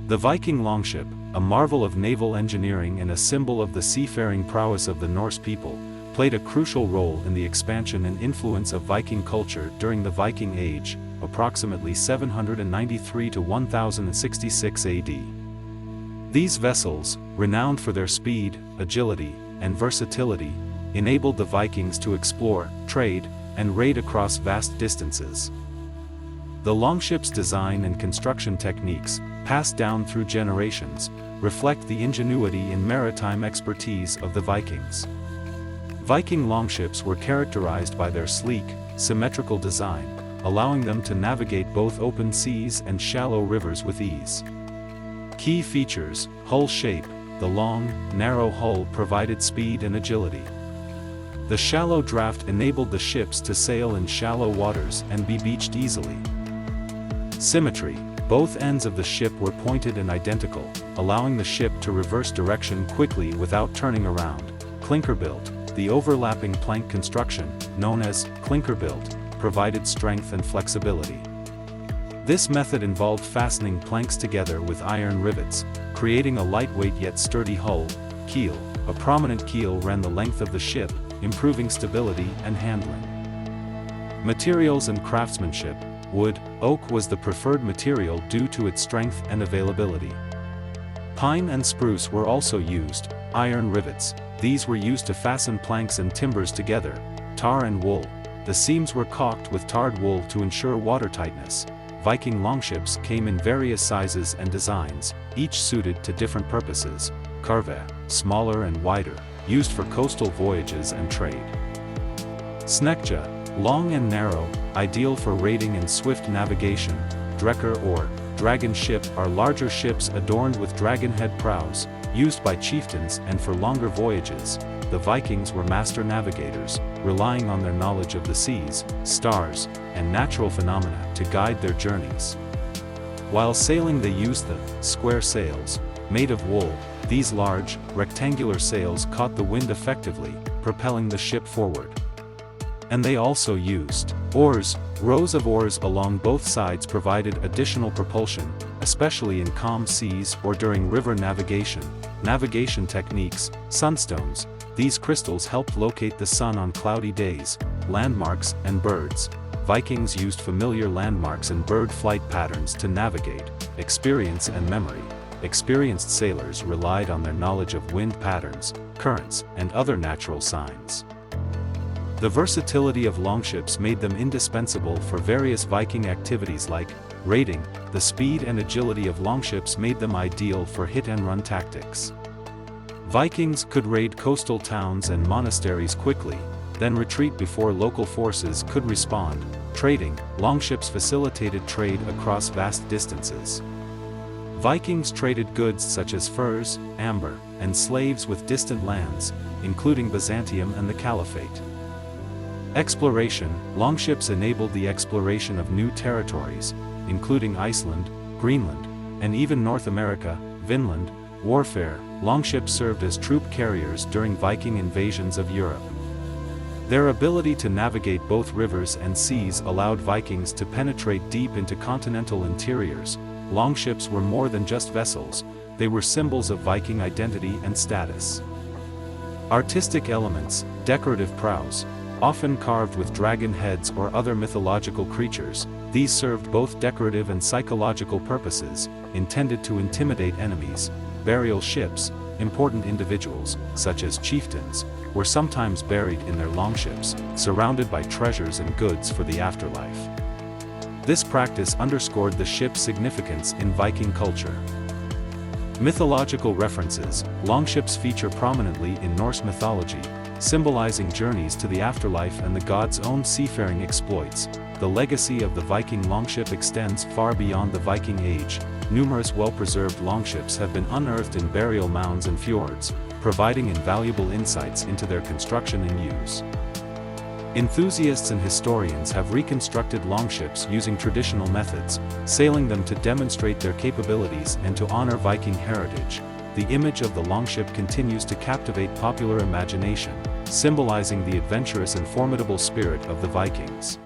The Viking Longship, a marvel of naval engineering and a symbol of the seafaring prowess of the Norse people, played a crucial role in the expansion and influence of Viking culture during the Viking Age, approximately 793 to 1066 AD. These vessels, renowned for their speed, agility, and versatility, enabled the Vikings to explore, trade, and raid across vast distances. The longship's design and construction techniques, passed down through generations, reflect the ingenuity and maritime expertise of the Vikings. Viking longships were characterized by their sleek, symmetrical design, allowing them to navigate both open seas and shallow rivers with ease. Key features: hull shape. The long, narrow hull provided speed and agility. The shallow draft enabled the ships to sail in shallow waters and be beached easily. Symmetry. Both ends of the ship were pointed and identical, allowing the ship to reverse direction quickly without turning around. Clinker-built. The overlapping plank construction, known as clinker-built, provided strength and flexibility. This method involved fastening planks together with iron rivets, creating a lightweight yet sturdy hull. Keel. A prominent keel ran the length of the ship, improving stability and handling. Materials and craftsmanship. Wood, oak was the preferred material due to its strength and availability. Pine and spruce were also used. Iron rivets. These were used to fasten planks and timbers together. Tar and wool. The seams were caulked with tarred wool to ensure watertightness. Viking longships came in various sizes and designs, each suited to different purposes. Karve, smaller and wider, used for coastal voyages and trade. Snekja, long and narrow, ideal for raiding and swift navigation. Drekker or dragon ship are larger ships adorned with dragon-head prows, used by chieftains and for longer voyages. The Vikings were master navigators, relying on their knowledge of the seas, stars, and natural phenomena to guide their journeys. While sailing they used the square sails, made of wool. These large, rectangular sails caught the wind effectively, propelling the ship forward. And they also used oars. Rows of oars along both sides provided additional propulsion, especially in calm seas or during river navigation. Navigation techniques. Sunstones. These crystals helped locate the sun on cloudy days. Landmarks and birds. Vikings used familiar landmarks and bird flight patterns to navigate. Experience and memory. Experienced sailors relied on their knowledge of wind patterns, currents, and other natural signs. The versatility of longships made them indispensable for various Viking activities like raiding. The speed and agility of longships made them ideal for hit-and-run tactics. Vikings could raid coastal towns and monasteries quickly, then retreat before local forces could respond. Trading. Longships facilitated trade across vast distances. Vikings traded goods such as furs, amber, and slaves with distant lands, including Byzantium and the Caliphate. Exploration. Longships enabled the exploration of new territories, including Iceland, Greenland, and even North America, Vinland. Warfare. Longships served as troop carriers during Viking invasions of Europe. Their ability to navigate both rivers and seas allowed Vikings to penetrate deep into continental interiors. Longships were more than just vessels, they were symbols of Viking identity and status. Artistic elements. Decorative prows. Often carved with dragon heads or other mythological creatures, these served both decorative and psychological purposes, intended to intimidate enemies. Burial ships. Important individuals, such as chieftains, were sometimes buried in their longships, surrounded by treasures and goods for the afterlife. This practice underscored the ship's significance in Viking culture. Mythological references. Longships feature prominently in Norse mythology, symbolizing journeys to the afterlife and the gods' own seafaring exploits. The legacy of the Viking longship extends far beyond the Viking Age. Numerous well-preserved longships have been unearthed in burial mounds and fjords, providing invaluable insights into their construction and use. Enthusiasts and historians have reconstructed longships using traditional methods, sailing them to demonstrate their capabilities and to honor Viking heritage. The image of the longship continues to captivate popular imagination, symbolizing the adventurous and formidable spirit of the Vikings.